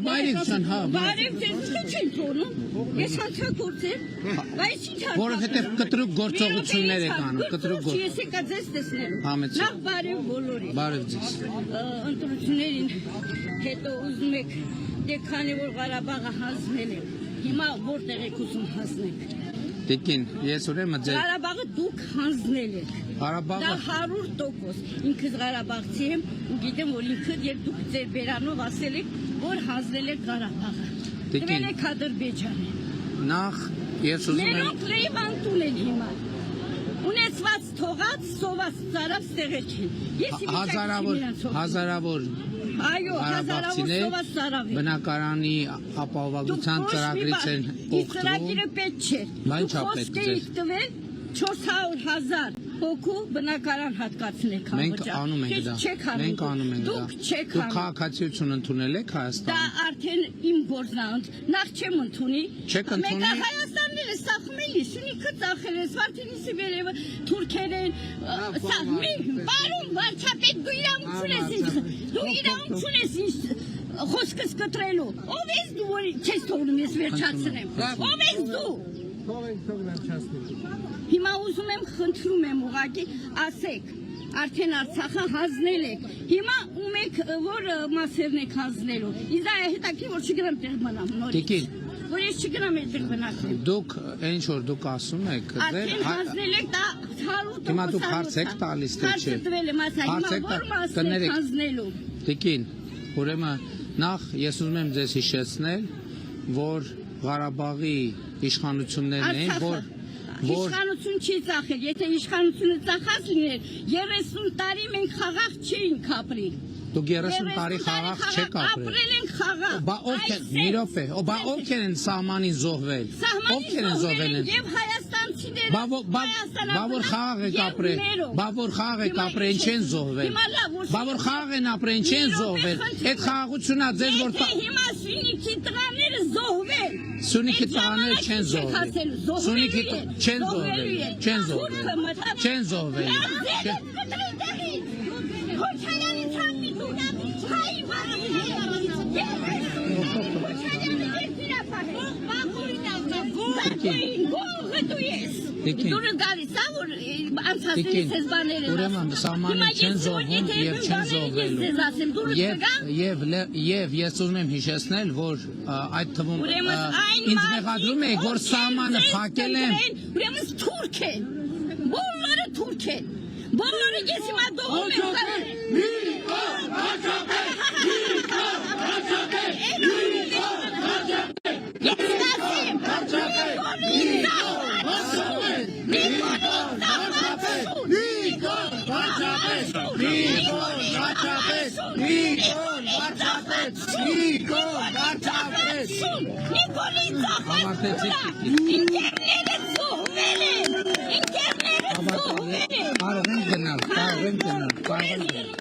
Բայրիցան, հա։ Բարև ձեզ չեն թողնում։ Ես հանցագործել, բայց ինչ հանցագործել։ Որովհետև կտրուկ գործողություններ եք անում, կտրուկ գործ։ Ես եկա ձեզ տեսնելու։ Համեցեք։ Նախ բարև բոլորին։ Բարև ձեզ։ Ընտրություններին հետո ուզում եք դե քանի որ Ղարաբաղը հանձնել է։ Հիմա որտեղ եք ուզում հանձնել։ Տիկին, ես ուրեմն ձեր Ղարաբաղը դուք հանձնել եք։ Ղարաբաղը Դա 100%։ Ինքս Ղարաբաղցի եմ ու գիտեմ որ ինքը եւ դուք ձեր բերանով ասել եք որ հանձնել եք Ղարաբաղը։ Տվել եք Ադրբեջանը։ նախ ես ուզում եմ Մերոնք Լիվան տունել հիմա։ Ունեցված թողած սոված ծարավ ստեղել չեն։ հազարավոր Այո, հազարավոր սոված ծարավ է։ բնակարանի ապահովության ծրագրից են օգտվում։ Ծրագիրը պետք չէ։ Բայց չա պետք է տվել 400,000 հոգու բնակարան հատկացնեք Մենք անում ենք դա։ Մենք անում ենք դա։ Դուք չեք անում։ Դուք քաղաքացիություն ընդունել եք Հայաստանում։ Դա արդեն իմ գործն է։ Նախ չեմ ընդունի։ Չեք ընդունի։ Մեկը Հայաստանն է սախում էլի, շունիկը ծախել է, Սվարտինիսի վերևը թուրքերեն, սախմի, բարում վարչապետ դու իրավունք ես ինձ։ Դու իրավունք ես ինձ խոսքս կտրելու։ Ով ես դու որ չես թողնում ես վերջացնեմ։ Ով ես դու։ Հիմա ուզում եմ խնդրում եմ ուղղակի ասեք արդեն Արցախը հանձնել եք հիմա ում եք որ մասերն եք հանձնելու ինձ դա հետաքրքիր որ չգնամ տեղ մնամ նորից որ ես չգնամ այդտեղ բնակվեմ դուք ինչ որ դուք ասում եք արդեն հանձնել եք դա 100% հիմա դուք հարց եք տալիս թե չէ հարց որ մասեր հանձնելու Տիկին ուրեմն նախ ես ուզում եմ ձեզ հիշեցնել որ Ղարաբաղի իշխանություններն են որ Իշխանություն չի ծախել, եթե իշխանությունը ծախած լիներ, 30 տարի մենք խաղաղ չէինք ապրել։ Դուք 30 տարի խաղաղ չեք ապրել։ Ապրել ենք խաղաղ։ Բա ովքեր են սահմանին զոհվել։ Ովքեր են զոհվել են։ Եվ հայաստանցիները։ Բա որ խաղաղ եք ապրել։ Բա որ խաղաղ եք ապրել, ինչ են զոհվել։ Բա որ խաղաղ են ապրել, ինչ են զոհվել։ Այդ խաղաղությունա ձեզ որ հիմա Սյունիքի տղաները զոհվել։ Սյունիքի տղաները չեն զոհվել։ Սյունիքի չեն զոհվել։ Չեն զոհվել։ Չեն զոհվել։ Քոչարյանի ցամի դուրա հայ Դուրը գալիս է որ անցածներից ես բաներ են ուրեմն սահմանին չեն զոհվում եւ չեն զոհվելու եւ ես ուզում եմ հիշեցնել որ այդ թվում ինձ մեղադրում եք որ սահմանը փակել են ուրեմն թուրք են բոլորը թուրք են բոլորը ես հիմա դողում եմ Կարող են գնալ